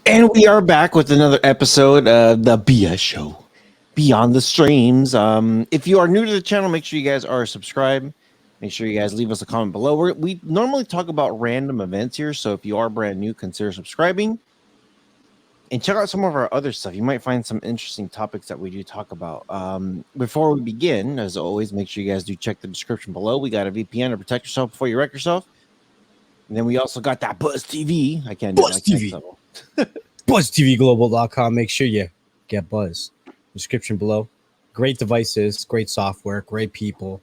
And we are back with another episode of the BS Show, Beyond the Streams. If you are new to the channel, make sure you guys are subscribed. Make sure you guys leave us a comment below. We normally talk about random events here, so if you are brand new, consider subscribing. And check out some of our other stuff. You might find some interesting topics that we do talk about. Before we begin, as always, make sure you guys do check the description below. We got a VPN to protect yourself before you wreck yourself. And then we also got that Buzz TV. I can't do Buzz like that. TV. So. BuzzTVGlobal.com. Make sure you get Buzz. Description below. Great devices, great software, great people,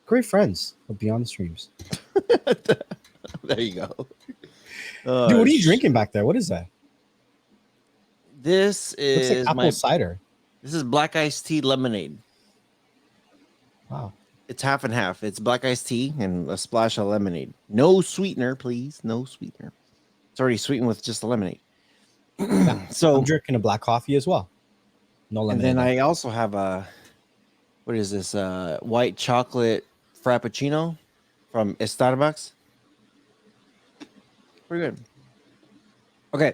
great friends. Will be on the streams. There you go. Dude, what are you drinking back there? What is that? This is Looks like apple cider. This is black iced tea lemonade. Wow. It's half and half. It's black iced tea and a splash of lemonade. No sweetener, please. No sweetener. It's already sweetened with just the lemonade. Yeah. So I'm drinking a black coffee as well. No lemonade. And then I also have a, what is this? White chocolate frappuccino from Starbucks. Pretty good. Okay.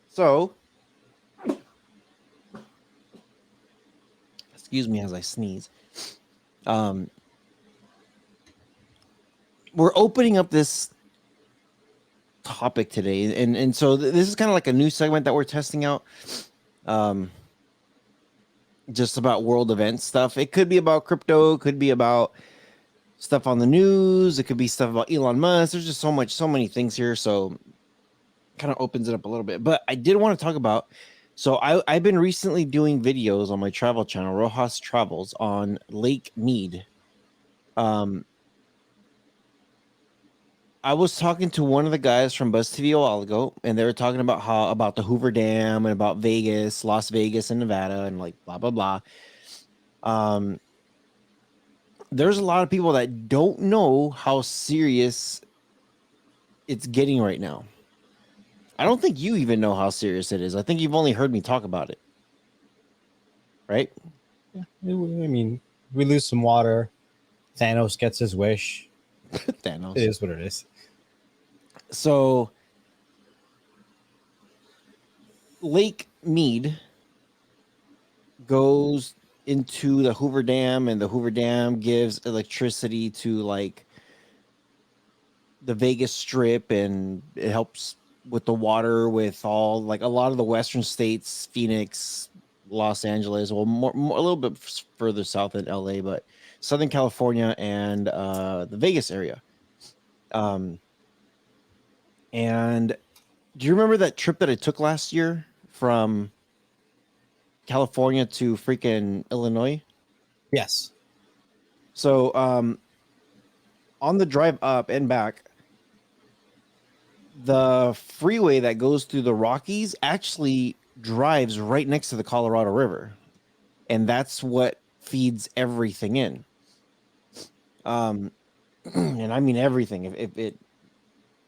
So, excuse me as I sneeze. We're opening up this topic today, and so this is kind of like a new segment that we're testing out. Just about world event stuff. It could be about crypto, could be about stuff on the news, it could be stuff about Elon Musk. There's just so many things here, so kind of opens it up a little bit. But I did want to talk about, so I've been recently doing videos on my travel channel, Rohas Travels, on Lake Mead. I was talking to one of the guys from Buzz TV a while ago, and they were talking about about the Hoover Dam and about Vegas, Las Vegas, and Nevada, and like blah blah blah. There's a lot of people that don't know how serious it's getting right now. I don't think you even know how serious it is. I think you've only heard me talk about it, right? Yeah, I mean, we lose some water. Thanos gets his wish. Thanos. It is what it is. So, Lake Mead goes into the Hoover Dam, and the Hoover Dam gives electricity to like the Vegas Strip, and it helps with the water with all like a lot of the western states, Phoenix, Los Angeles, well, more a little bit further south in LA, but Southern California and the Vegas area. And do you remember that trip that I took last year from California to freaking Illinois? Yes. So on the drive up and back, the freeway that goes through the Rockies actually drives right next to the Colorado River, and that's what feeds everything in. And I mean everything.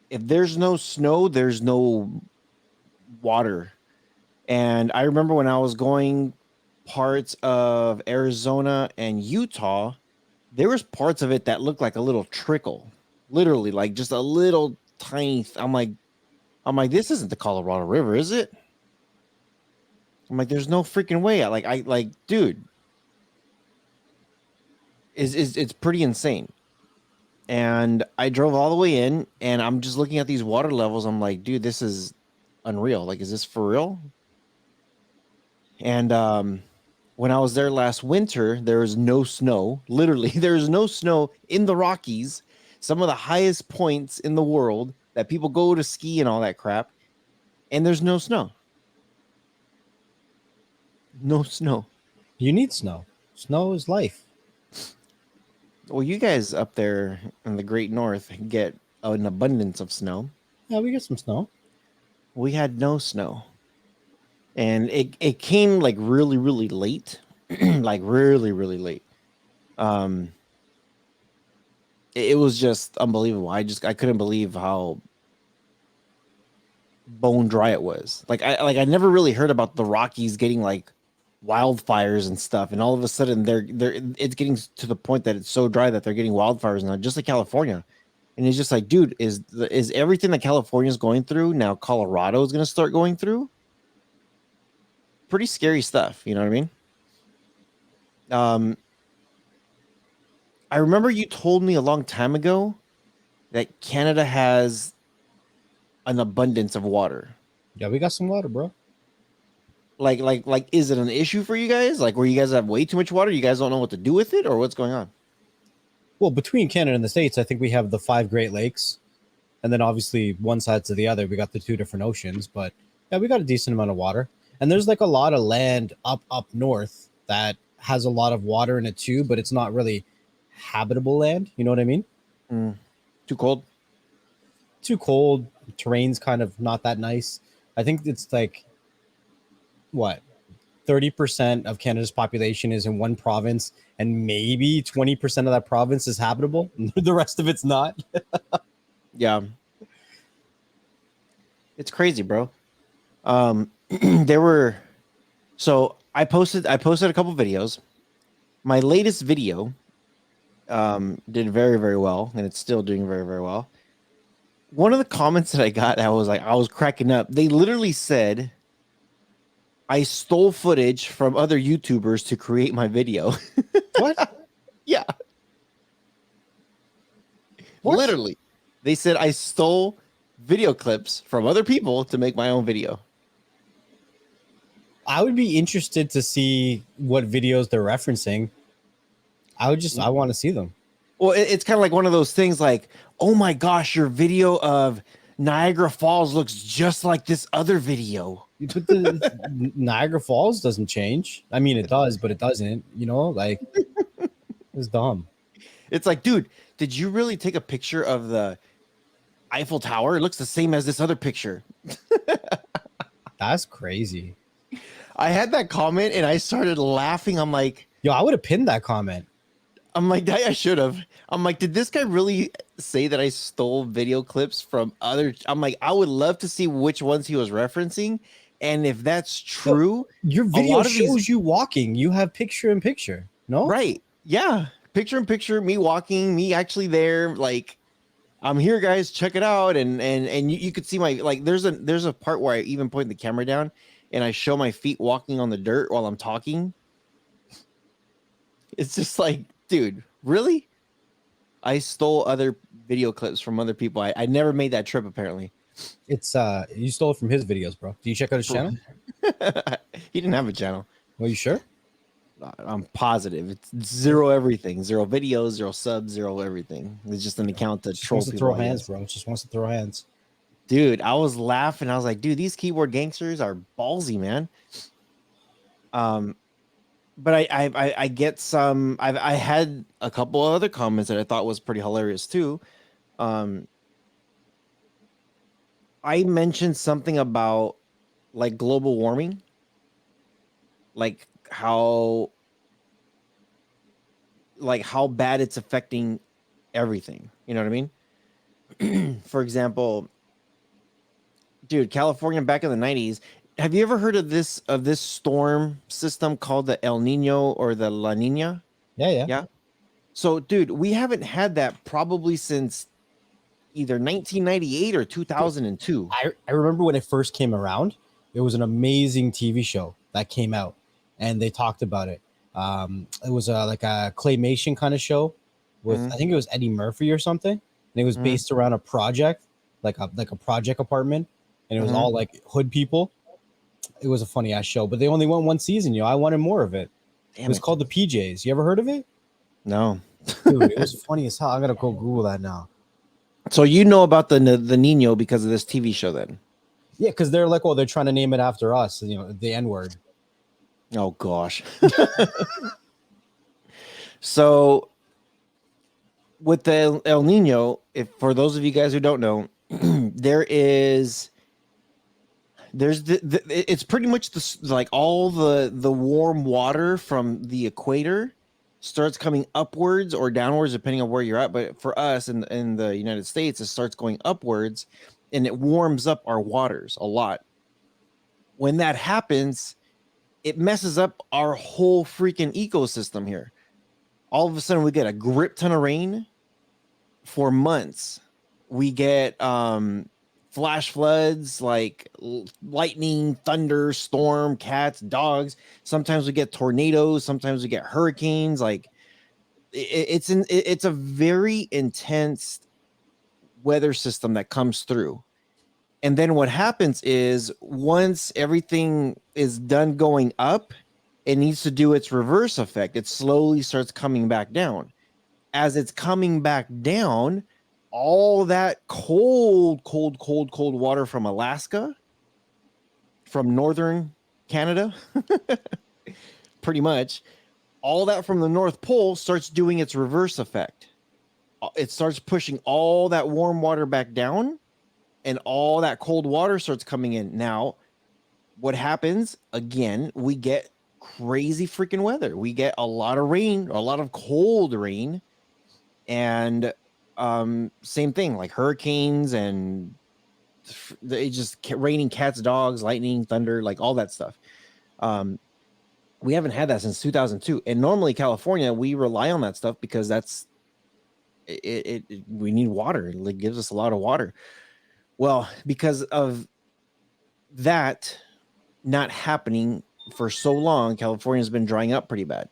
If there's no snow, there's no water. And I remember when I was going parts of Arizona and Utah, there was parts of it that looked like a little trickle, literally like just a little tiny. I'm like, this isn't the Colorado River, is it? I'm like, there's no freaking way. I like, dude, it's pretty insane. And I drove all the way in, and I'm just looking at these water levels. I'm like, dude, this is unreal. Like, is this for real? And when I was there last winter, there was no snow. Literally, there's no snow in the Rockies, some of the highest points in the world that people go to ski and all that crap. And there's no snow. No snow. You need snow. Snow is life. Well, you guys up there in the Great North get an abundance of snow. Yeah, we get some snow. We had no snow. And it came like really, really late. Like really, really late. It was just unbelievable. I couldn't believe how bone dry it was. I never really heard about the Rockies getting like wildfires and stuff, and all of a sudden it's getting to the point that it's so dry that they're getting wildfires now, just like California. And it's just like, dude, is everything that California is going through now Colorado is going to start going through? Pretty scary stuff, you know what I mean? Um, I remember you told me a long time ago that Canada has an abundance of water. Yeah, we got some water, bro. Like, is it an issue for you guys? Like, where you guys have way too much water, you guys don't know what to do with it, or what's going on? Well, between Canada and the States, I think we have the 5 Great Lakes, and then obviously one side to the other, we got the 2 different oceans. But yeah, we got a decent amount of water, and there's like a lot of land up north that has a lot of water in it too, but it's not really habitable land. You know what I mean? Mm, too cold. Too cold. Terrain's kind of not that nice. I think it's like what 30% of Canada's population is in one province, and maybe 20% of that province is habitable. The rest of it's not. Yeah, it's crazy, bro. There were so I posted a couple videos. My latest video did very, very well, and it's still doing very, very well. One of the comments that I got, I was cracking up. They literally said I stole footage from other YouTubers to create my video. What? Yeah, What? literally. They said I stole video clips from other people to make my own video. I would be interested to see what videos they're referencing. I want to see them. Well, it's kind of like one of those things like, oh my gosh, your video of Niagara Falls looks just like this other video. But the Niagara Falls doesn't change. I mean, it does, but it doesn't. You know, like it's dumb. It's like, dude, did you really take a picture of the Eiffel Tower? It looks the same as this other picture. That's crazy. I had that comment and I started laughing. Yo, I would have pinned that comment. I should have. I'm like, did this guy really say that I stole video clips from other? I'm like, I would love to see which ones he was referencing. And if that's true, Your a video lot of shows these, you walking. You have picture in picture. No? right? Yeah, picture in picture, me walking, me actually there. Like, I'm here, guys. Check it out. And you could see my like. There's a part where I even point the camera down and I show my feet walking on the dirt while I'm talking. It's just like, dude, really? I stole other video clips from other people. I never made that trip apparently. It's you stole it from his videos, bro. Do you check out his channel? He didn't have a channel. Well, you sure? I'm positive. It's zero everything, zero videos, zero subs, zero everything. It's just an account to Just troll wants to people. throw I hands, guess. bro. Just wants to throw hands. Dude, I was laughing. I was like, dude, these keyboard gangsters are ballsy, man. But I get some. I had a couple of other comments that I thought was pretty hilarious too. I mentioned something about like global warming, like how bad it's affecting everything. You know what I mean? For example, dude, California back in the 90s. Have you ever heard of this storm system called the El Nino or the La Nina? Yeah, yeah. Yeah. So, dude, we haven't had that probably since either 1998 or 2002. I remember when it first came around, it was an amazing TV show that came out, and they talked about it. It was like a claymation kind of show with Mhm. I think it was Eddie Murphy or something, and it was Mhm. based around a project, like a project apartment, and it was Mhm. all like hood people. It was a funny ass show, but they only went one season. I wanted more of it. It Damn was it. called the PJs. You ever heard of it? No. Dude, it was funny as hell. I'm gonna go Google that now. So you know about the Nino because of this TV show then? Yeah, because they're like, oh, they're trying to name it after us. The N word. Oh gosh. So with the El Nino, if for those of you guys who don't know, there's it's pretty much like all the warm water from the equator starts coming upwards or downwards depending on where you're at. But for us in the United States, it starts going upwards and it warms up our waters a lot. When that happens, it messes up our whole freaking ecosystem here. All of a sudden, we get a grip ton of rain for months, We get flash floods, like lightning, thunder, storm, cats, dogs. Sometimes we get tornadoes. Sometimes we get hurricanes. Like it's a very intense weather system that comes through. And then what happens is once everything is done going up, it needs to do its reverse effect. It slowly starts coming back down. As it's coming back down, all that cold water from Alaska, from northern Canada, pretty much, all that from the North Pole starts doing its reverse effect. It starts pushing all that warm water back down, and all that cold water starts coming in. Now, what happens again? We get crazy freaking weather. We get a lot of rain, a lot of cold rain, and same thing, like hurricanes, and it just raining cats, dogs, lightning, thunder, like all that stuff. We haven't had that since 2002, and normally California, we rely on that stuff because that's it we need water. It gives us a lot of water. Well, because of that not happening for so long, California's been drying up pretty bad.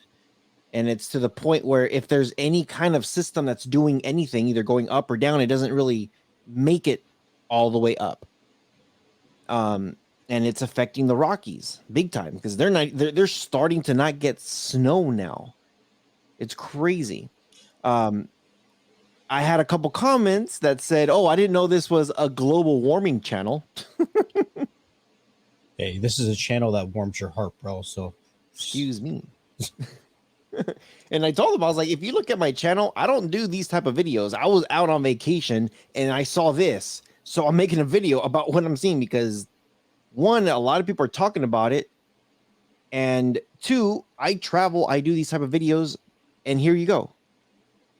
And it's to the point where if there's any kind of system that's doing anything, either going up or down, it doesn't really make it all the way up. And it's affecting the Rockies big time because they're starting to not get snow now. It's crazy. I had a couple comments that said, "Oh, I didn't know this was a global warming channel." Hey, this is a channel that warms your heart, bro. So, excuse me. And I told them, I was like, if you look at my channel, I don't do these type of videos. I was out on vacation and I saw this, so I'm making a video about what I'm seeing because one, a lot of people are talking about it, and two, I travel, I do these type of videos, and here you go.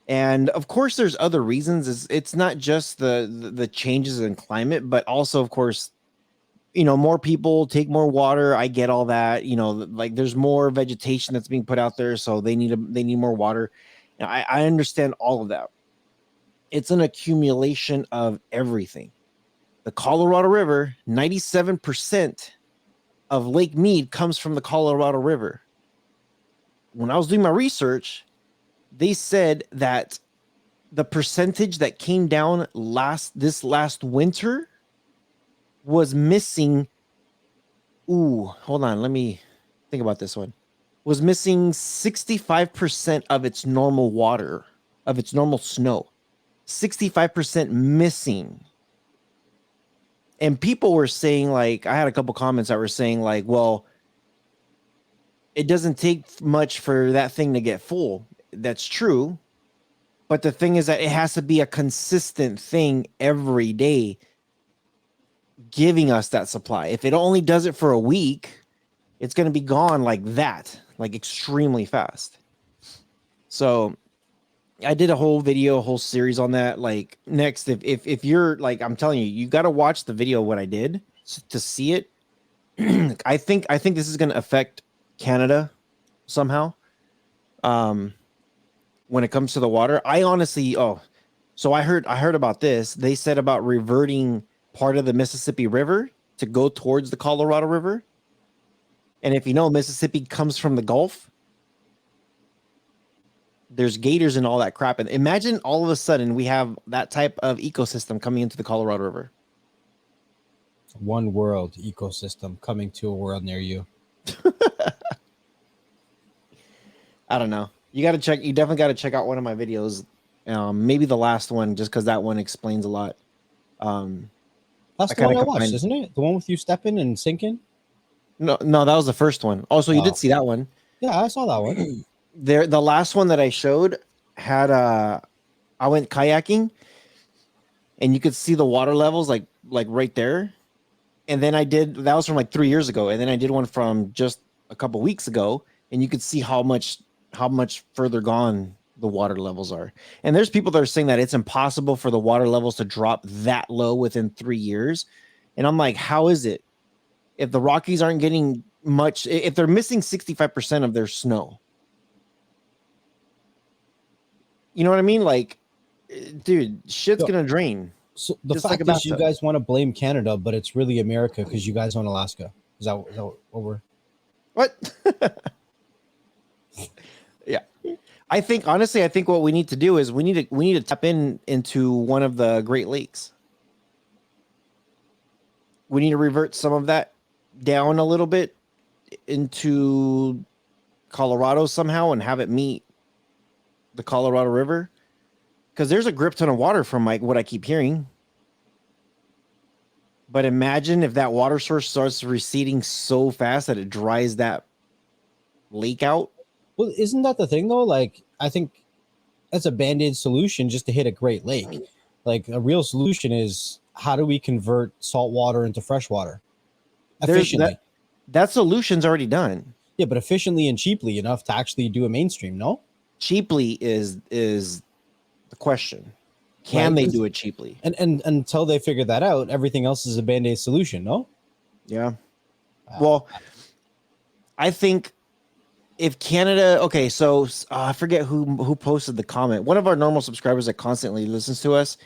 And of course, there's other reasons. It's not just the changes in climate, but also, of course, more people take more water. I get all that. Like there's more vegetation that's being put out there, so they need more water. I understand all of that. It's an accumulation of everything. The Colorado River, 97% of Lake Mead comes from the Colorado River. When I was doing my research, they said that the percentage that came down this last winter was missing. Ooh, hold on. Let me think about this one. Was missing 65% of its normal water, of its normal snow. 65% missing. And people were saying, like, I had a couple comments that were saying, like, well, it doesn't take much for that thing to get full. That's true. But the thing is that it has to be a consistent thing every day giving us that supply. If it only does it for a week, it's going to be gone like that, like extremely fast. So I did a whole video, a whole series on that. Like next, if you're like, I'm telling you, you got to watch the video what I did to see it. I think this is going to affect Canada somehow. When it comes to the water, I honestly, so I heard about this. They said about reverting part of the Mississippi River to go towards the Colorado River. And if you know, Mississippi comes from the Gulf. There's gators and all that crap. And imagine all of a sudden we have that type of ecosystem coming into the Colorado River. One world ecosystem coming to a world near you. I don't know. You definitely got to check out one of my videos. Maybe the last one, just because that one explains a lot. That's the one I watched, isn't it? The one with you stepping and sinking? No, that was the first one. Also, you did see that one. Yeah, I saw that one. The last one that I showed had I went kayaking, and you could see the water levels like right there. And then that was from like 3 years ago, and then I did one from just a couple weeks ago, and you could see how much further gone the water levels are. And there's people that are saying that it's impossible for the water levels to drop that low within 3 years. And I'm like, how is it? If the Rockies aren't getting much, if they're missing 65% of their snow, you know what I mean? Like, dude, shit's gonna drain. So the just like a fact is, you bathtub. guys want to blame Canada, but it's really America because you guys own Alaska. Is that what we're? What? Yeah. I think honestly, I think what we need to do is we need to tap into one of the Great Lakes. We need to revert some of that down a little bit into Colorado somehow and have it meet the Colorado River because there's a grip ton of water from what I keep hearing. But imagine if that water source starts receding so fast that it dries that lake out. Well, isn't that the thing though? Like, I think that's a band-aid solution just to hit a Great Lake. Like, a real solution is how do we convert salt water into fresh water There's efficiently? that solution's already done. Yeah, but efficiently and cheaply enough to actually do a mainstream. No, Cheaply is the question. Can right? they do it cheaply? And until they figure that out, everything else is a band-aid solution. No. Yeah. Well, I think if Canada, okay, so I forget who posted the comment. One of our normal subscribers that constantly listens to us.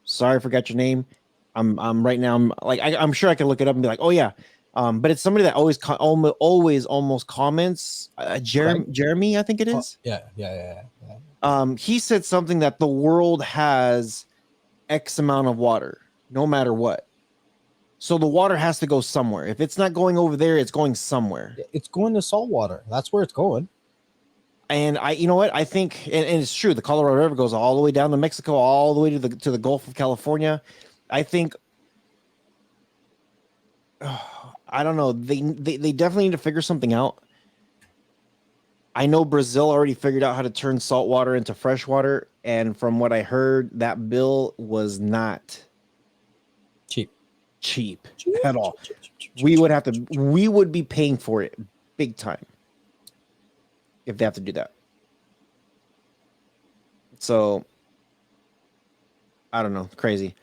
Sorry, I forgot your name. I'm right now. I'm like I'm sure I can look it up and be like, oh yeah. But it's somebody that always almost comments. Jeremy, I think it is. Yeah. He said something that the world has X amount of water, no matter what. So the water has to go somewhere. If it's not going over there, it's going somewhere. It's going to salt water. That's where it's going. And you know what? I think, and it's true. The Colorado River goes all the way down to Mexico, all the way to the Gulf of California. I think, I don't know. They definitely need to figure something out. I know Brazil already figured out how to turn salt water into fresh water, and from what I heard, that bill was not cheap at all. We would be paying for it big time if they have to do that. So I don't know, crazy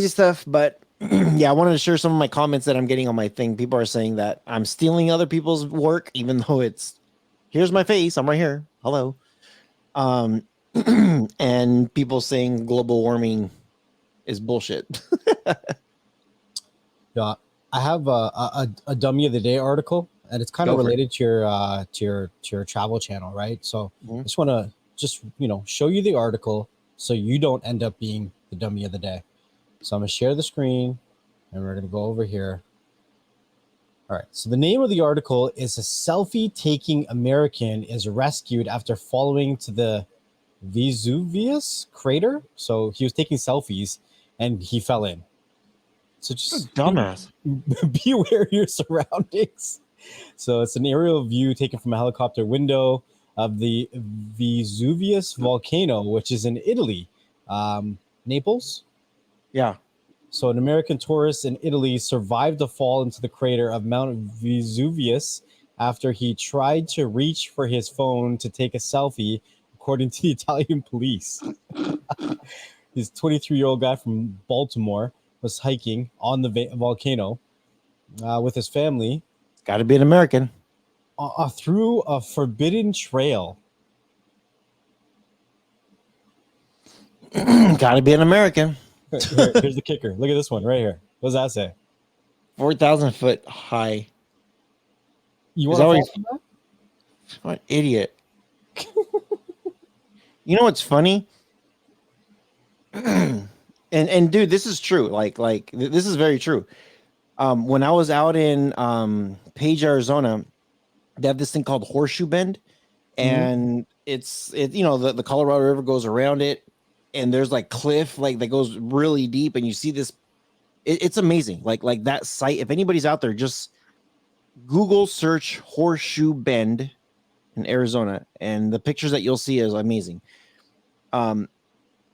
stuff. But yeah, I wanted to share some of my comments that I'm getting on my thing. People are saying that I'm stealing other people's work, even though here's my face, I'm right here, hello. And people saying global warming is bullshit. Yeah, I have a dummy of the day article, and it's kind of related to your travel channel, right? So I just want to show you the article so you don't end up being the dummy of the day. So I'm gonna share the screen, and we're gonna go over here. All right. So the name of the article is "A Selfie-Taking American is Rescued After Falling to the Vesuvius Crater." So he was taking selfies, and he fell in. So just dumbass. Be aware of your surroundings. So it's an aerial view taken from a helicopter window of the Vesuvius volcano, which is in Italy. Naples? Yeah. So an American tourist in Italy survived the fall into the crater of Mount Vesuvius after he tried to reach for his phone to take a selfie, according to the Italian police. This 23-year-old guy from Baltimore was hiking on the volcano with his family. Got to be an American. Through a forbidden trail. Got to be an American. Here's the kicker. Look at this one right here. What does that say? 4,000 foot high. You want to that? What an idiot. You know what's funny? and dude, this is true. Like this is very true. When I was out in Page, Arizona, they have this thing called Horseshoe Bend, and it's the Colorado River goes around it, and there's like cliff that goes really deep, and you see this. It's amazing. Like that site. If anybody's out there, just Google search Horseshoe Bend in Arizona, and the pictures that you'll see is amazing.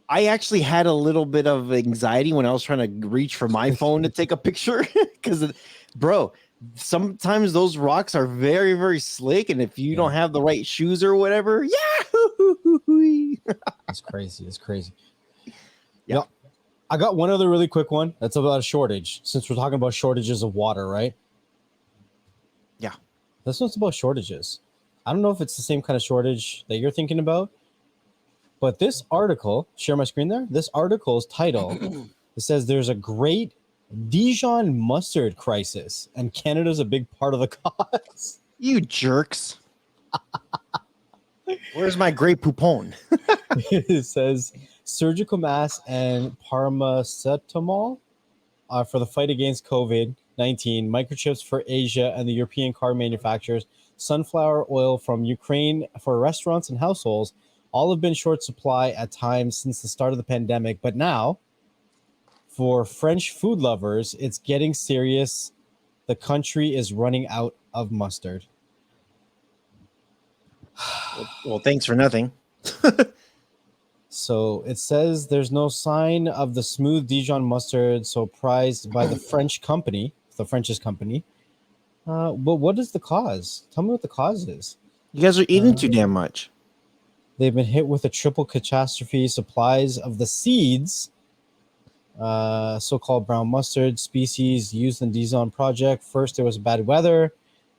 I actually had a little bit of anxiety when I was trying to reach for my phone to take a picture because, bro, sometimes those rocks are very, very slick, and if you don't have the right shoes or whatever, it's crazy. It's crazy. Yeah. I got one other really quick one. That's about a shortage. Since we're talking about shortages of water, right? Yeah. This one's about shortages. I don't know if it's the same kind of shortage that you're thinking about, But this article, share my screen there. This article's title, it says there's a great Dijon mustard crisis, and Canada's a big part of the cause. You jerks. Where's my great poupon? It says surgical masks and paracetamol for the fight against COVID-19, microchips for Asia and the European car manufacturers, sunflower oil from Ukraine for restaurants and households, all have been short supply at times since the start of the pandemic. But now, for French food lovers, it's getting serious. The country is running out of mustard. Well, thanks for nothing. So it says there's no sign of the smooth Dijon mustard, so prized by the French company, the French's company. But what is the cause? Tell me what the cause is. You guys are eating too damn much. They've been hit with a triple catastrophe. Supplies of the seeds, so-called brown mustard species used in Dijon project. First, there was bad weather,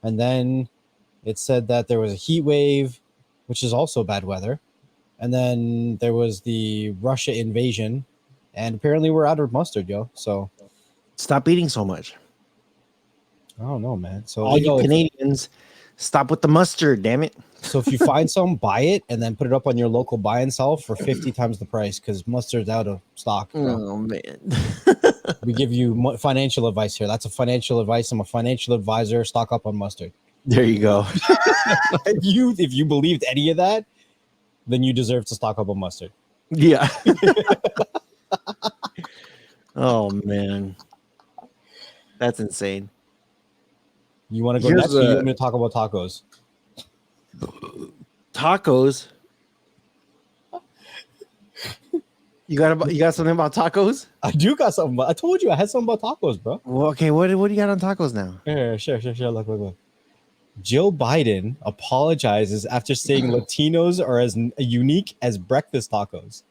and then it said that there was a heat wave, which is also bad weather. And then there was the Russia invasion, and apparently we're out of mustard, yo. So Stop eating so much. I don't know, man. So All you Canadians, stop with the mustard, damn it. So if you find some, buy it and then put it up on your local buy and sell for 50 times the price because mustard's out of stock. Bro. Oh, man. We give you financial advice here. That's a financial advice. I'm a financial advisor. Stock up on mustard. There you go. If you believed any of that, then you deserve to stock up on mustard. Yeah. Oh, man. That's insane. You want to go Here's next or you want me to talk about tacos? Tacos? You got something about tacos? I do got something. I told you I had something about tacos, bro. Well, okay, what do you got on tacos now? Here, sure. Look. Joe Biden apologizes after saying Latinos are as unique as breakfast tacos.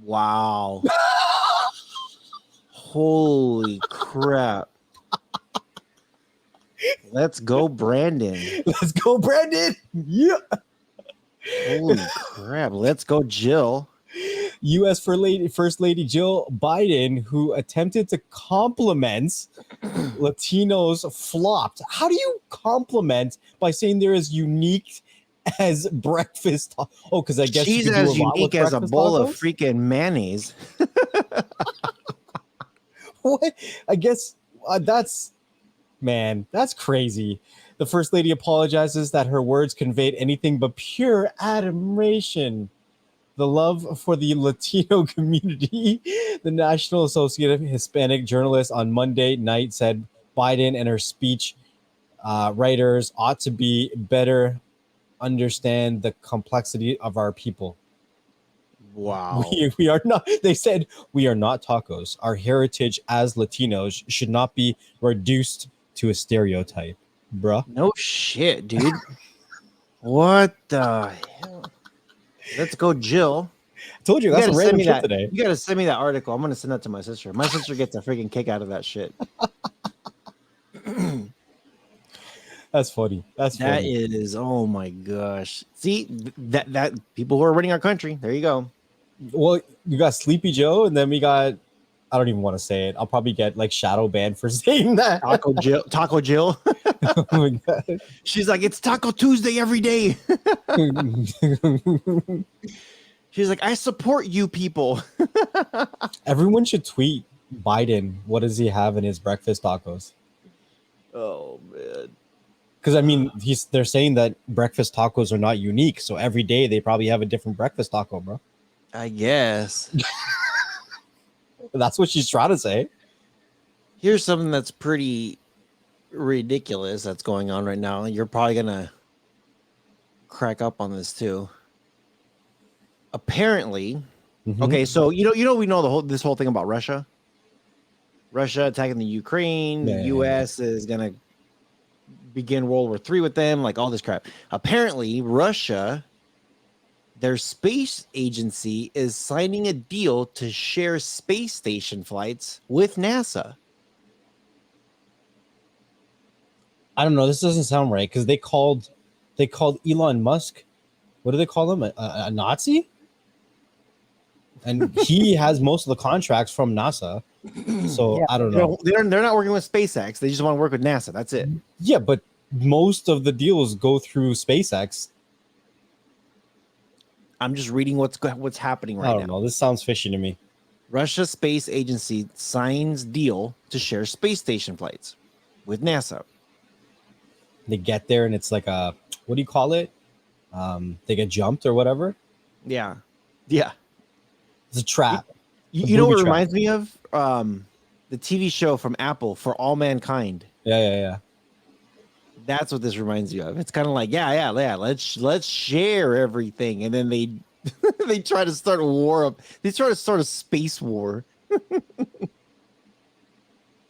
Wow. Holy crap. Let's go, Brandon. Let's go, Brandon. Yeah. Holy crap. Let's go, Jill. U.S. First Lady Jill Biden, who attempted to compliment Latinos, flopped. How do you compliment by saying they're as unique as breakfast? Oh, because I guess she's you as unique as a bowl of tacos? freaking mayonnaise. What? I guess that's crazy. The First Lady apologizes that her words conveyed anything but pure admiration. The love for the Latino community. The National Association of Hispanic Journalists on Monday night said Biden and her speech writers ought to be better understand the complexity of our people. Wow. We are not, they said, we are not tacos. Our heritage as Latinos should not be reduced to a stereotype, bruh. No shit, dude. What the hell? Let's go, Jill. I told you, that's a random shit today. You gotta send me that article. I'm gonna send that to my sister. My sister gets a freaking kick out of that shit. That's funny. That is, oh my gosh. See, that people who are running our country. There you go. Well, you got Sleepy Joe, and then we got, I don't even want to say it. I'll probably get like shadow banned for saying that. Taco Jill. Oh my god. She's like, it's Taco Tuesday every day. She's like, I support you people. Everyone should tweet Biden. What does he have in his breakfast tacos? Oh man. Because I mean, they're saying that breakfast tacos are not unique, so every day they probably have a different breakfast taco, bro. I guess. That's what she's trying to say. Here's something that's pretty ridiculous that's going on right now. You're probably gonna crack up on this too. Apparently, okay, so we know this whole thing about Russia. Russia attacking the Ukraine. The U.S. is gonna begin World War III with them, like all this crap. Apparently, Russia, their space agency, is signing a deal to share space station flights with NASA. I don't know. This doesn't sound right because they called Elon Musk. What do they call him? A Nazi? and he has most of the contracts from NASA. So Yeah, I don't know. they're not working with SpaceX. They just want to work with NASA. That's it. Yeah, but most of the deals go through SpaceX. I'm just reading what's happening I right don't now. know. This sounds fishy to me. Russia Space Agency signs deal to share space station flights with NASA. They get there and it's like what do you call it? They get jumped or whatever. Yeah, yeah. It's a trap. You know what it reminds me of? The TV show from Apple, For All Mankind. Yeah. That's what this reminds you of. It's kind of like, yeah. Let's share everything, and then they they try to start a war up. They try to start a space war.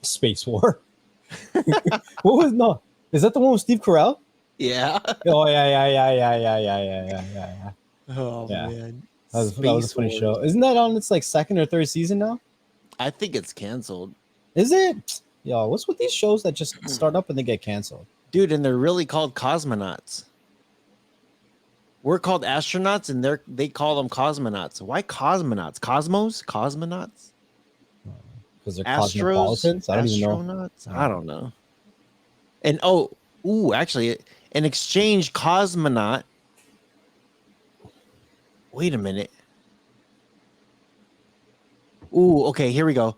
Space War. What was no? Is that the one with Steve Carell? Yeah. Oh yeah. Oh Yeah. man, That was a funny show. Isn't that on its like second or third season now? I think it's canceled, Is it? Yo, what's with these shows that just start up and they get canceled? dude. And they're really called cosmonauts. We're called astronauts, and they call them cosmonauts. Why cosmonauts? Cosmonauts? Because they're cosmopolitans. I don't even know. I don't know. And actually, an exchange cosmonaut. Wait a minute. Okay, here we go.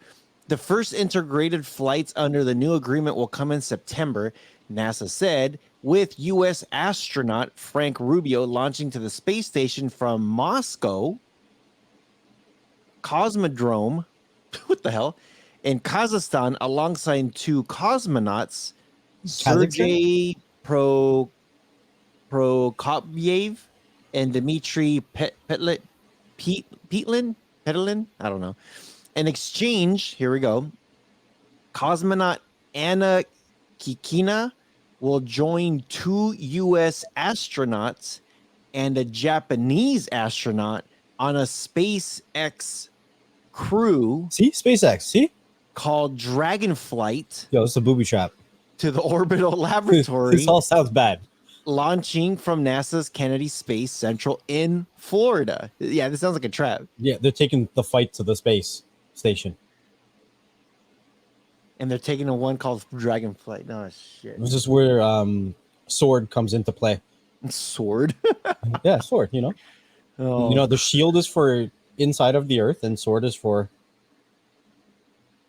The first integrated flights under the new agreement will come in September, NASA said, with U.S. astronaut Frank Rubio launching to the space station from Moscow Cosmodrome, what the hell, in Kazakhstan alongside two cosmonauts, Sergei Prokopyev and Dmitry Petlin. I don't know. In exchange, here we go. Cosmonaut Anna Kikina will join two U.S. astronauts and a Japanese astronaut on a SpaceX crew. See? SpaceX. See? Called Dragonflight. Yo, it's a booby trap. To the orbital laboratory. This all sounds bad. Launching from NASA's Kennedy Space Central in Florida. Yeah, this sounds like a trap. Yeah, they're taking the fight to the space station. And they're taking a one called Dragonflight. No shit. This is where Sword comes into play. Sword? Yeah, Sword, you know. Oh. You know, the shield is for inside of the Earth and Sword is for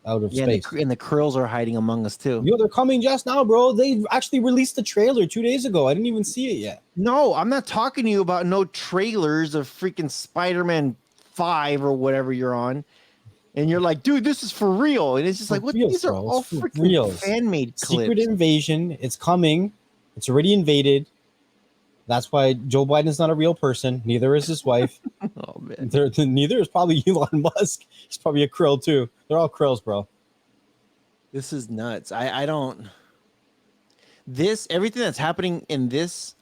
out of space. And the Krills are hiding among us too. Yo, they're coming just now, bro. They actually released the trailer 2 days ago. I didn't even see it yet. No, I'm not talking to you about no trailers of freaking Spider-Man 5 or whatever you're on. And you're like, dude, this is for real. And it's just like, what? These are all freaking fan-made clips. Secret invasion. It's coming. It's already invaded. That's why Joe Biden's not a real person. Neither is his wife. Oh man. Neither is probably Elon Musk. He's probably a Krill too. They're all Krills, bro. This is nuts. I don't. Everything that's happening in this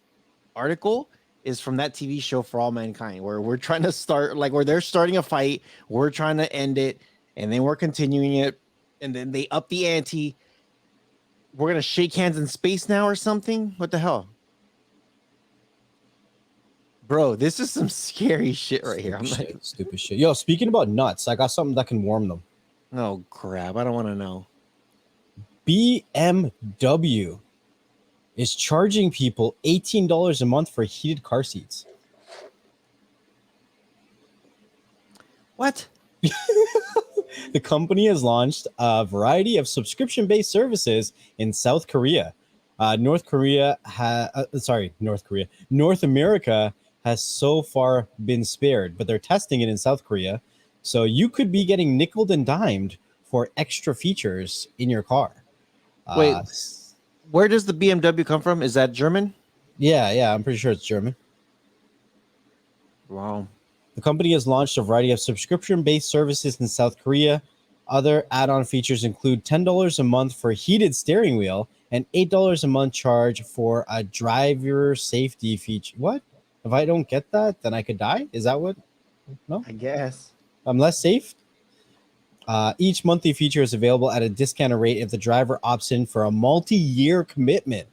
article is from that TV show For All Mankind, where we're trying to start, like, where they're starting a fight, we're trying to end it, and then we're continuing it, and then they up the ante. We're gonna shake hands in space now or something. What the hell? Bro, this is some scary shit right here. Stupid shit. Yo, speaking about nuts, I got something that can warm them. Oh, crap. I don't want to know. BMW is charging people $18 a month for heated car seats. What? The company has launched a variety of subscription-based services in South Korea. North America has so far been spared, but they're testing it in South Korea. So you could be getting nickeled and dimed for extra features in your car. Wait, where does the BMW come from? Is that German? Yeah, I'm pretty sure it's German. Wow. The company has launched a variety of subscription-based services in South Korea. Other add-on features include $10 a month for a heated steering wheel and $8 a month charge for a driver safety feature. What? If I don't get that, then I could die? Is that what? No? I guess. I'm less safe? Each monthly feature is available at a discounted rate if the driver opts in for a multi-year commitment.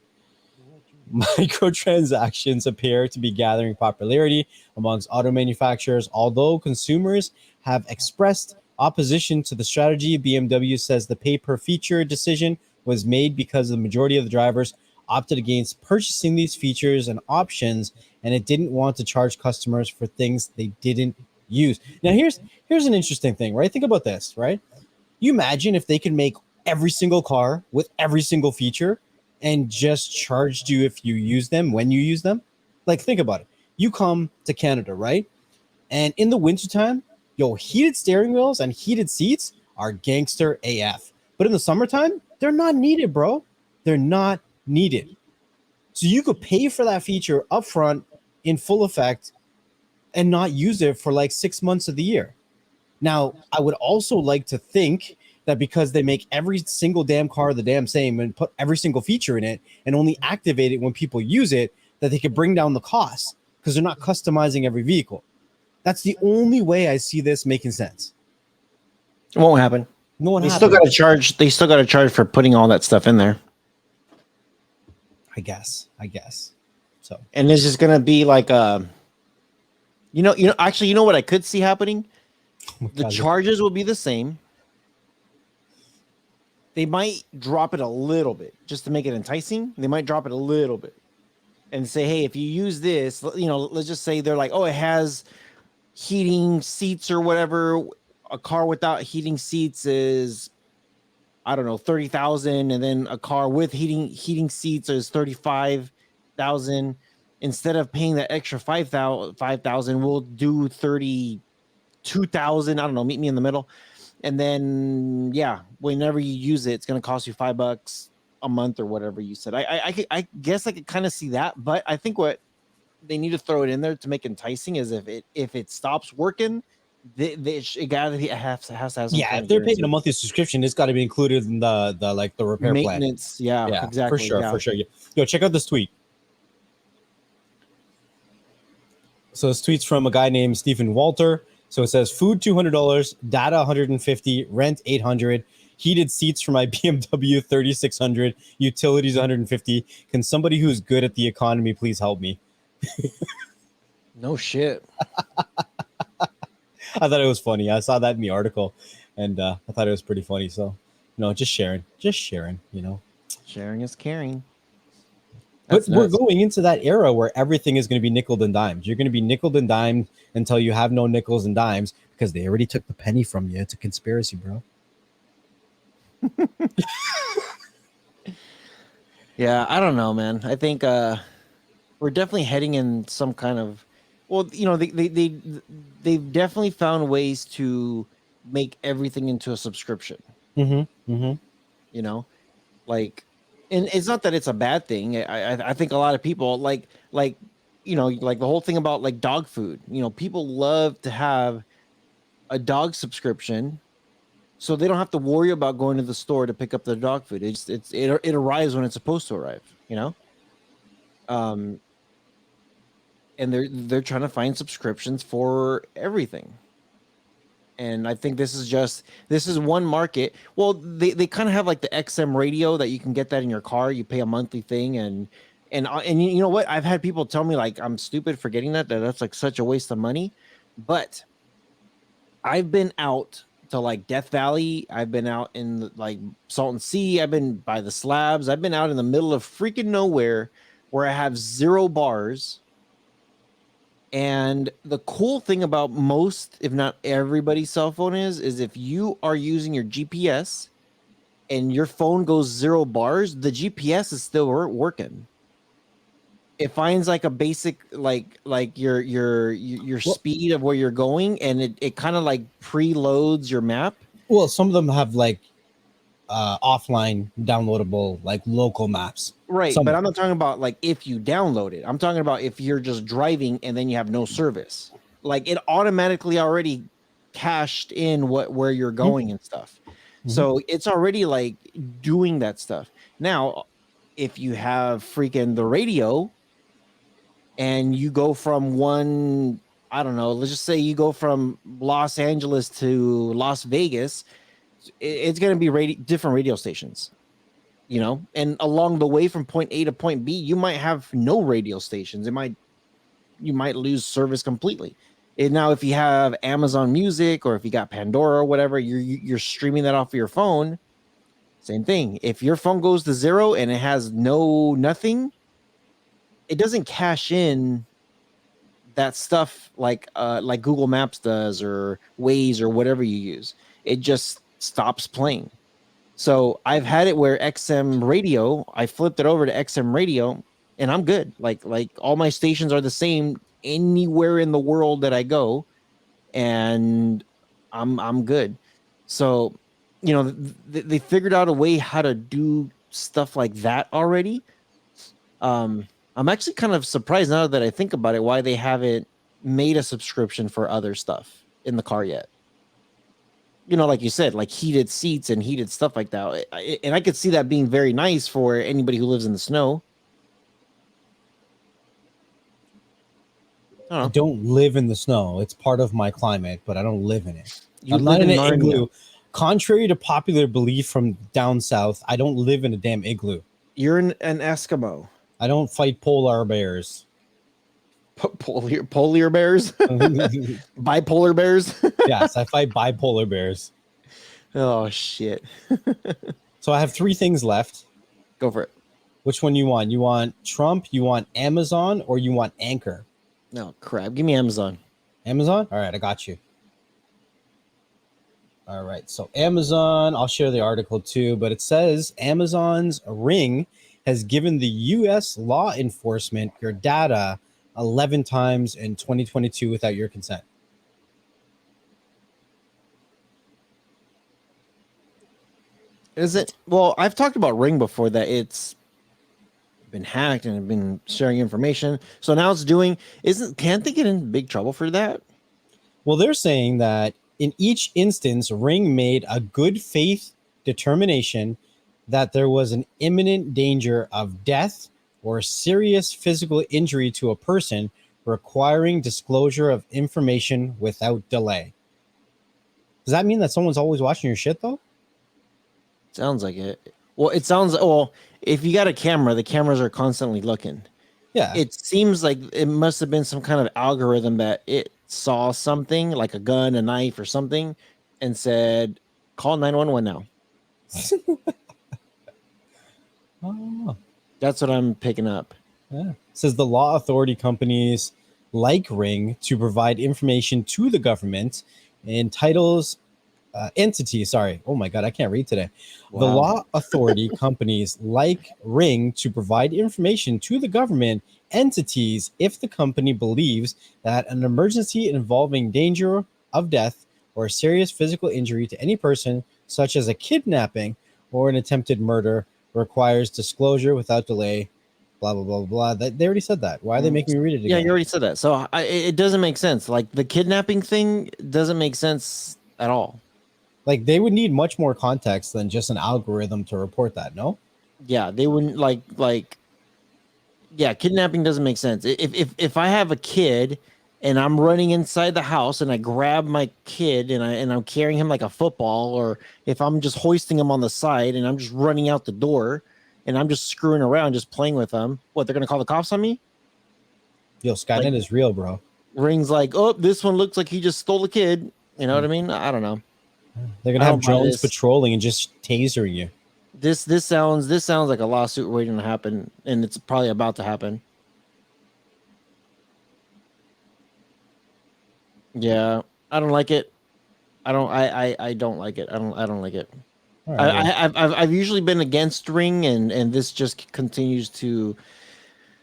Microtransactions appear to be gathering popularity amongst auto manufacturers. Although consumers have expressed opposition to the strategy, BMW says the pay per feature decision was made because the majority of the drivers opted against purchasing these features and options, and it didn't want to charge customers for things they didn't use. Now, here's an interesting thing, right? Think about this, right? You imagine if they could make every single car with every single feature and just charged you if you use them when you use them. Like, think about it. You come to Canada, right? And in the wintertime, yo, heated steering wheels and heated seats are gangster AF. But in the summertime, they're not needed, bro. They're not needed. So you could pay for that feature upfront in full effect and not use it for like 6 months of the year. Now, I would also like to think that because they make every single damn car the damn same and put every single feature in it and only activate it when people use it, that they could bring down the cost because they're not customizing every vehicle. That's the only way I see this making sense. It won't happen. No one They still got to charge. They still got to charge for putting all that stuff in there. I guess. So, and it's just gonna be like actually, you know what I could see happening? The charges will be the same. They might drop it a little bit just to make it enticing. They might drop it a little bit and say, hey, if you use this, let's just say they're like, oh, it has heating seats or whatever. A car without heating seats is, I don't know, 30,000, and then a car with heating seats is 35,000. Instead of paying that extra 5,000, we'll do 32,000. I don't know. Meet me in the middle, and then whenever you use it, it's going to cost you $5 a month or whatever you said. I guess I could kind of see that, but I think what they need to throw it in there to make it enticing is if it stops working, it got to have to have some if they're paying a monthly subscription, it's got to be included in the repair maintenance plan. Yeah, exactly, for sure. Yo, check out this tweet. So this tweet's from a guy named Stephen Walter. So it says food $200, data 150, rent 800, heated seats for my BMW 3600, utilities 150. Can somebody who's good at the economy please help me? No shit. I thought it was funny. I saw that in the article, and I thought it was pretty funny. So, just sharing. Sharing is caring. But we're going into that era where everything is going to be nickel and dimes. You're going to be nickel and dimed until you have no nickels and dimes because they already took the penny from you. It's a conspiracy, bro. Yeah, I don't know, man. I think we're definitely heading in some kind of, they've definitely found ways to make everything into a subscription. Like, and it's not that it's a bad thing. I think a lot of people like the whole thing about like dog food. People love to have a dog subscription, so they don't have to worry about going to the store to pick up their dog food. It arrives when it's supposed to arrive. And they're trying to find subscriptions for everything. And I think this is one market. Well, they kind of have like the XM radio that you can get that in your car. You pay a monthly thing, and you know what? I've had people tell me like I'm stupid for getting that's like such a waste of money. But I've been out to like Death Valley. I've been out in like Salton Sea. I've been by the slabs. I've been out in the middle of freaking nowhere where I have 0 bars. And the cool thing about most, if not everybody's cell phone is if you are using your GPS and your phone goes 0 bars, the GPS is still working. It finds like a basic like your speed of where you're going, and it kind of like preloads your map. Well, some of them have like offline downloadable like local maps, right? But I'm not talking about like if you download it. I'm talking about if you're just driving and then you have no service, like it automatically already cached in where you're going and stuff. So it's already like doing that stuff. Now if you have freaking the radio and you go from one, I don't know, let's just say you go from Los Angeles to Las Vegas, it's going to be different radio stations. and along the way from point A to point B, you might have no radio stations. You might lose service completely. And now, if you have Amazon Music or if you got Pandora or whatever, you're streaming that off of your phone. Same thing. If your phone goes to zero and it has nothing, it doesn't cash in that stuff like Google Maps does or Waze or whatever you use. It just stops playing. So I've had it where XM radio, I flipped it over to XM radio and I'm good. Like all my stations are the same anywhere in the world that I go, and I'm good. So, they figured out a way how to do stuff like that already. I'm actually kind of surprised now that I think about it why they haven't made a subscription for other stuff in the car yet. Like you said, like heated seats and heated stuff like that. And I could see that being very nice for anybody who lives in the snow. I don't live in the snow. It's part of my climate, but I don't live in it. You I'm live not in in an Narnia. igloo. Contrary to popular belief from down south, I don't live in a damn igloo. You're an Eskimo. I don't fight polar bears. Polar bears? Bipolar bears? Yes, I fight bipolar bears. Oh, shit. So I have 3 things left. Go for it. Which one you want? You want Trump, you want Amazon, or you want Anchor? No, crap. Give me Amazon. Amazon? All right, I got you. All right, so Amazon, I'll share the article too, but it says Amazon's Ring has given the U.S. law enforcement your data 11 times in 2022 without your consent. Is it? Well, I've talked about Ring before, that it's been hacked and been sharing information. So now it's can't they get in big trouble for that? Well, they're saying that in each instance, Ring made a good faith determination that there was an imminent danger of death or serious physical injury to a person, requiring disclosure of information without delay. Does that mean that someone's always watching your shit, though? Sounds like it. Well, if you got a camera, the cameras are constantly looking. Yeah. It seems like it must have been some kind of algorithm that it saw something like a gun, a knife, or something, and said, "Call 911 now." Oh. That's what I'm picking up. Yeah. It says the law authority companies like Ring to provide information to the government entitles entities. Sorry. Oh my God, I can't read today. Wow. The law authority companies like Ring to provide information to the government entities if the company believes that an emergency involving danger of death or serious physical injury to any person, such as a kidnapping or an attempted murder, requires disclosure without delay. Blah blah blah blah. They already said that. Why are they making me read it again? Yeah, you already said that. So it doesn't make sense. Like the kidnapping thing doesn't make sense at all. Like they would need much more context than just an algorithm to report that. No. Yeah, they wouldn't like. Yeah, kidnapping doesn't make sense. If I have a kid and I'm running inside the house and I grab my kid and I'm carrying him like a football, or if I'm just hoisting him on the side and I'm just running out the door and I'm just screwing around, just playing with them, what, they're gonna call the cops on me? Yo, Skynet is real, bro. Ring's like, oh, this one looks like he just stole a kid. You know what I mean? I don't know. They're gonna have drones patrolling and just tasering you. This sounds like a lawsuit waiting to happen, and it's probably about to happen. Yeah, I don't like it. I don't like it. I don't like it. Right, I've usually been against Ring, and this just continues to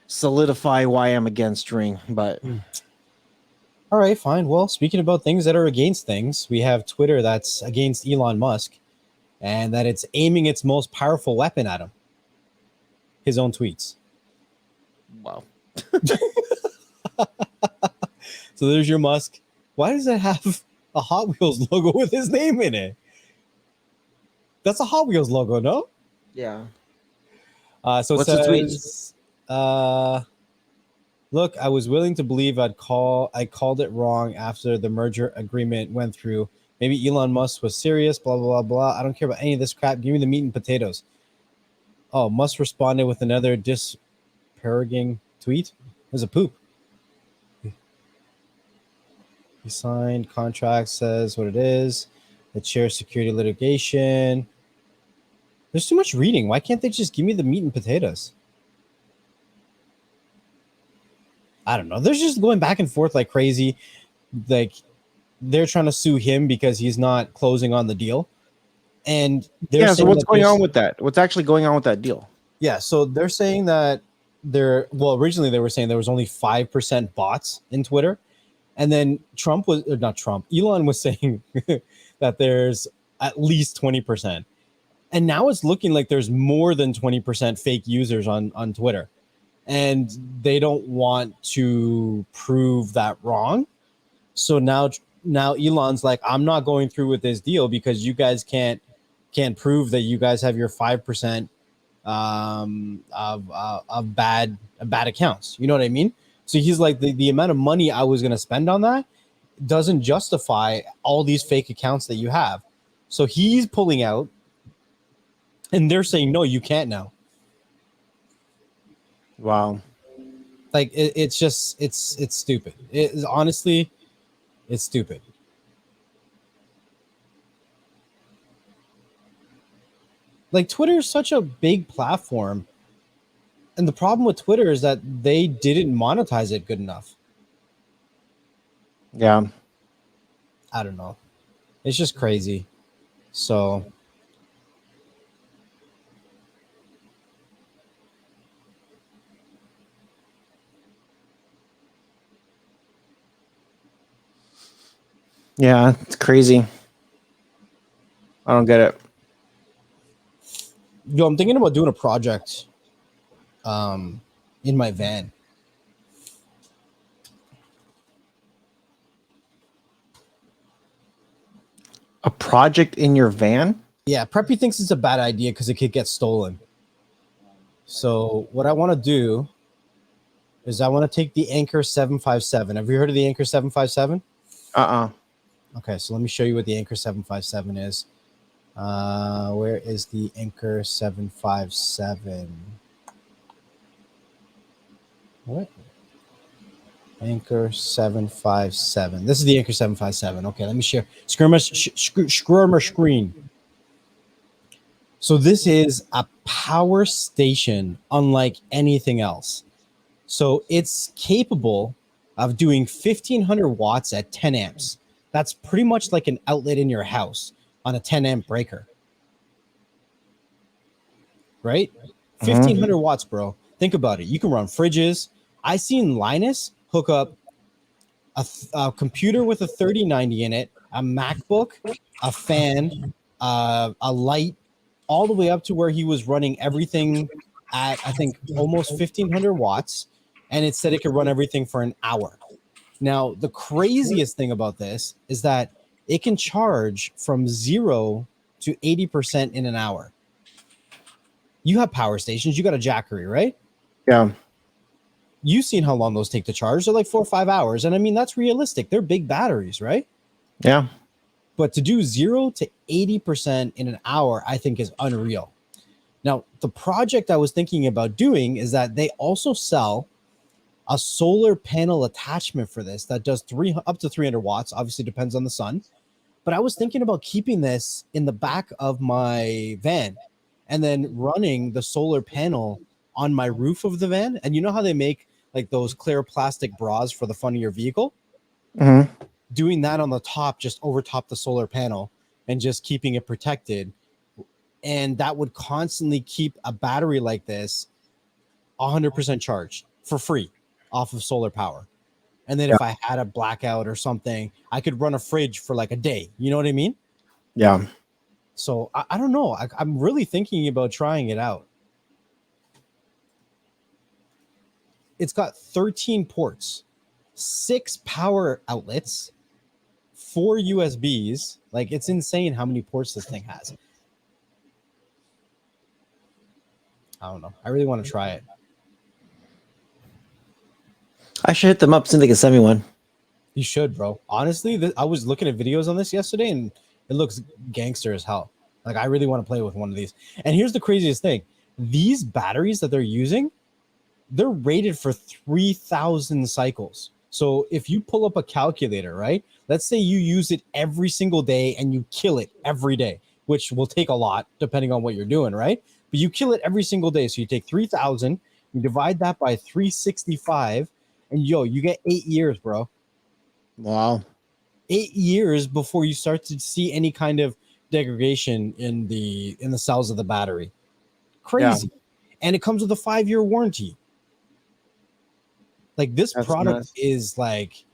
solidify why I'm against Ring. But all right, fine. Well, speaking about things that are against things, we have Twitter that's against Elon Musk, and that it's aiming its most powerful weapon at him. His own tweets. Wow. So there's your Musk. Why does it have a Hot Wheels logo with his name in it? That's a Hot Wheels logo, no? Yeah. So it says, look, I was willing to believe I called it wrong after the merger agreement went through. Maybe Elon Musk was serious, blah, blah, blah, blah. I don't care about any of this crap. Give me the meat and potatoes. Oh, Musk responded with another disparaging tweet. It was a poop. He signed contract, says what it is. The chair security litigation. There's too much reading. Why can't they just give me the meat and potatoes? I don't know. They're just going back and forth like crazy. Like they're trying to sue him because he's not closing on the deal. And they're so what's going on with that? What's actually going on with that deal? Yeah, so they're saying that originally they were saying there was only 5% bots in Twitter. And then Elon was saying that there's at least 20%. And now it's looking like there's more than 20% fake users on Twitter. And they don't want to prove that wrong. So now Elon's like, I'm not going through with this deal because you guys can't prove that you guys have your 5% of bad accounts. You know what I mean? So he's like, the amount of money I was going to spend on that doesn't justify all these fake accounts that you have. So he's pulling out, and they're saying, no, you can't now. Wow. Like it's just it's stupid. Honestly, it's stupid. Like Twitter is such a big platform. And the problem with Twitter is that they didn't monetize it good enough. Yeah. I don't know. It's just crazy. So yeah, it's crazy. I don't get it. Yo, I'm thinking about doing a project in my van. A project in your van? Yeah, Preppy thinks it's a bad idea because it could get stolen. So what I want to do is I want to take the Anchor 757. Have you heard of the Anchor 757? Okay, so let me show you what the Anchor 757 is. Where is the Anchor 757? What? Anchor 757. This is the Anchor 757. Okay, let me share. Scrummer screen. So this is a power station unlike anything else. So it's capable of doing 1500 watts at 10 amps. That's pretty much like an outlet in your house on a 10 amp breaker. Right? 1500 watts, bro. Think about it. You can run fridges. I seen Linus hook up a computer with a 3090 in it, a MacBook, a fan, a light, all the way up to where he was running everything at, I think, almost 1500 watts. And it said it could run everything for an hour. Now, the craziest thing about this is that it can charge from 0 to 80% in an hour. You have power stations. You got a Jackery, right? Yeah. You've seen how long those take to charge. They're like 4 or 5 hours. And I mean, that's realistic. They're big batteries, right? Yeah. But to do 0 to 80% in an hour, I think is unreal. Now, the project I was thinking about doing is that they also sell a solar panel attachment for this that does up to 300 watts. Obviously, depends on the sun. But I was thinking about keeping this in the back of my van and then running the solar panel on my roof of the van. And you know how they make like those clear plastic bras for the front of your vehicle? Mm-hmm. Doing that on the top, just over top the solar panel and just keeping it protected. And that would constantly keep a battery like this 100% charged for free off of solar power. And then if I had a blackout or something, I could run a fridge for like a day. You know what I mean? Yeah. So I don't know. I'm really thinking about trying it out. It's got 13 ports, 6 power outlets, 4 USBs. Like, it's insane how many ports this thing has. I don't know. I really want to try it. I should hit them up so they can send me one. You should, bro. Honestly, I was looking at videos on this yesterday, and it looks gangster as hell. Like, I really want to play with one of these. And here's the craziest thing. these batteries that they're using, they're rated for 3,000 cycles. So if you pull up a calculator, right? Let's say you use it every single day and you kill it every day, which will take a lot depending on what you're doing, right? But you kill it every single day. So you take 3,000, you divide that by 365, and you get 8 years, bro. Wow. 8 years before you start to see any kind of degradation in the cells of the battery. Crazy. Yeah. And it comes with a 5-year warranty. Like this That's product nuts. is like,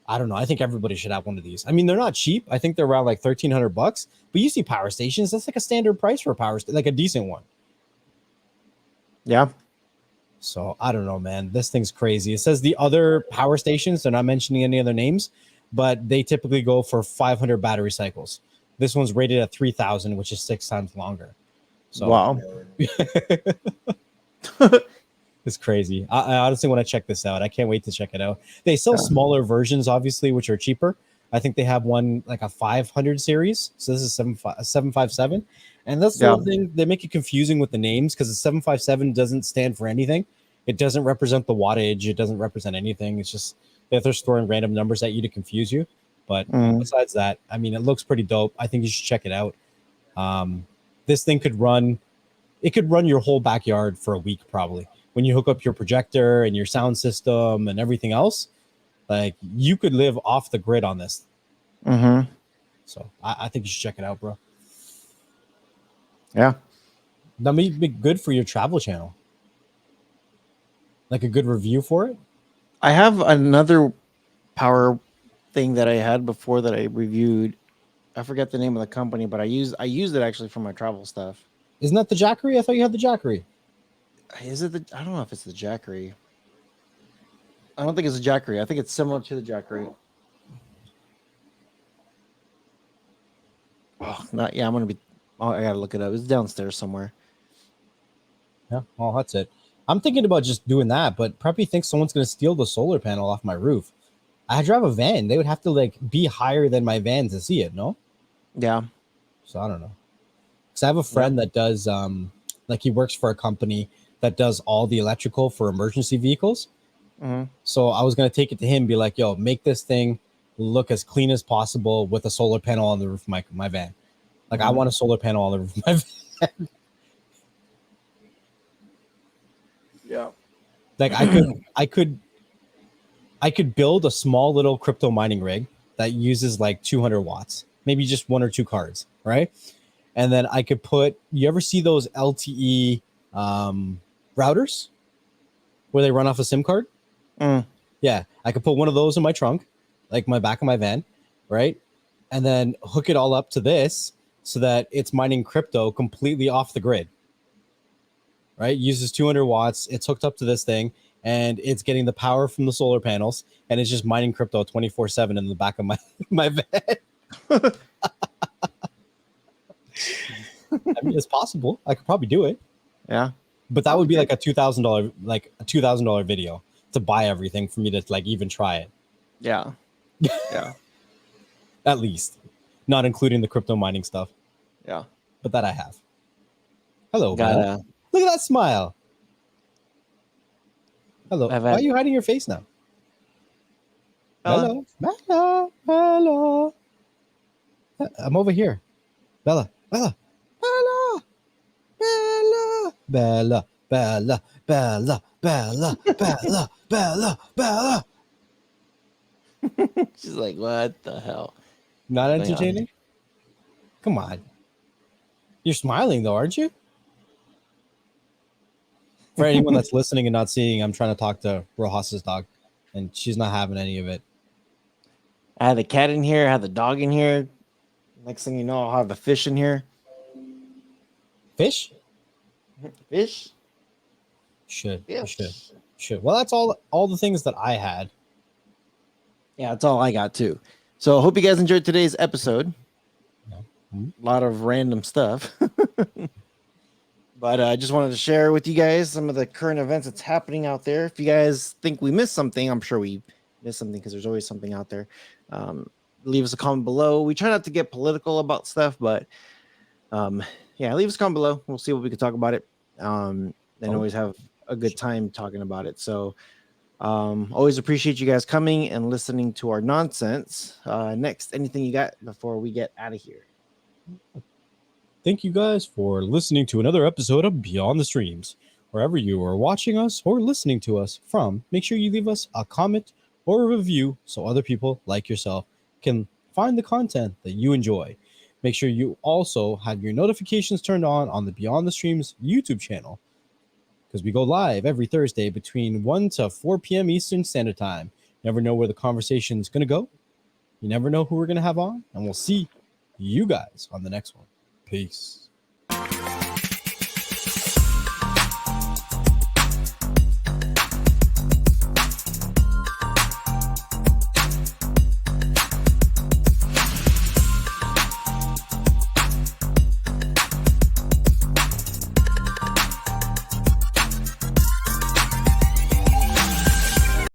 I don't know. I think everybody should have one of these. I mean, they're not cheap. I think they're around like $1,300, but you see power stations, that's like a standard price for a power station, like a decent one. Yeah. So I don't know, man. This thing's crazy. It says the other power stations, they're not mentioning any other names, but they typically go for 500 battery cycles. This one's rated at 3,000, which is 6 times longer. So wow. It's crazy. I honestly want to check this out. I can't wait to check it out. They sell smaller versions, obviously, which are cheaper. I think they have one like a 500 series. So this is 757. And that's the one thing. They make it confusing with the names because the 757 doesn't stand for anything. It doesn't represent the wattage. It doesn't represent anything. It's just that they're storing random numbers at you to confuse you. But besides that, I mean, it looks pretty dope. I think you should check it out. This thing could run your whole backyard for a week probably. When you hook up your projector and your sound system and everything else, like you could live off the grid on this. So I think you should check it out, bro. Yeah. That may be good for your travel channel. Like a good review for it. I have another power thing that I had before that I reviewed. I forget the name of the company, but I used it actually for my travel stuff. Isn't that the Jackery? I thought you had the Jackery. Is it I don't know if it's the Jackery. I don't think it's a Jackery. I think it's similar to the Jackery. Oh, not yeah. I gotta look it up. It's downstairs somewhere. Yeah, well, that's it. I'm thinking about just doing that, but probably think someone's gonna steal the solar panel off my roof. I drive a van. They would have to like be higher than my van to see it, no? Yeah. So I don't know. Because I have a friend that does like he works for a company that does all the electrical for emergency vehicles. So I was gonna take it to him, be like, "Yo, make this thing look as clean as possible with a solar panel on the roof of my van. Like I want a solar panel on the roof of my van." Yeah. Like I could build a small little crypto mining rig that uses like 200 watts, maybe just 1 or 2 cards, right? And then I could put. You ever see those LTE routers where they run off a SIM card? Yeah, I could put one of those in my trunk, like my back of my van, right? And then hook it all up to this so that it's mining crypto completely off the grid, right? Uses 200 watts. It's hooked up to this thing, and it's getting the power from the solar panels, and it's just mining crypto 24/7 in the back of my van. I mean, it's possible. I could probably do it. Yeah, but that would be like a $2,000 video to buy everything for me to like even try it. Yeah. Yeah. At least, not including the crypto mining stuff. Yeah. But that I have. Hello, man. Look at that smile. Hello. Why are you hiding your face now? Hello. Bella. Hello. I'm over here. Bella. Bella. Bella. Bella. Bella. Bella. Bella. Bella. Bella. Bella. Bella. She's like, what the hell? Not entertaining? Come on. You're smiling though, aren't you? For anyone that's listening and not seeing, I'm trying to talk to Rohas's dog, and she's not having any of it. I had the cat in here. I had the dog in here. Next thing you know, I'll have the fish in here. Fish? Fish? Should. Well, that's all the things that I had. Yeah, that's all I got too. So I hope you guys enjoyed today's episode. A lot of random stuff. But I just wanted to share with you guys some of the current events that's happening out there. If you guys think we missed something, I'm sure we missed something because there's always something out there. Leave us a comment below. We try not to get political about stuff, but yeah, leave us a comment below. We'll see what we can talk about it. and always have a good time talking about it. So always appreciate you guys coming and listening to our nonsense. Next, anything you got before we get out of here? Thank you guys for listening to another episode of Beyond the Streams. Wherever you are watching us or listening to us from, make sure you leave us a comment or a review so other people like yourself can find the content that you enjoy. Make sure you also have your notifications turned on the Beyond the Streams YouTube channel, because we go live every Thursday between 1 to 4 p.m. Eastern Standard Time. You never know where the conversation is going to go. You never know who we're going to have on. And we'll see you guys on the next one. Peace.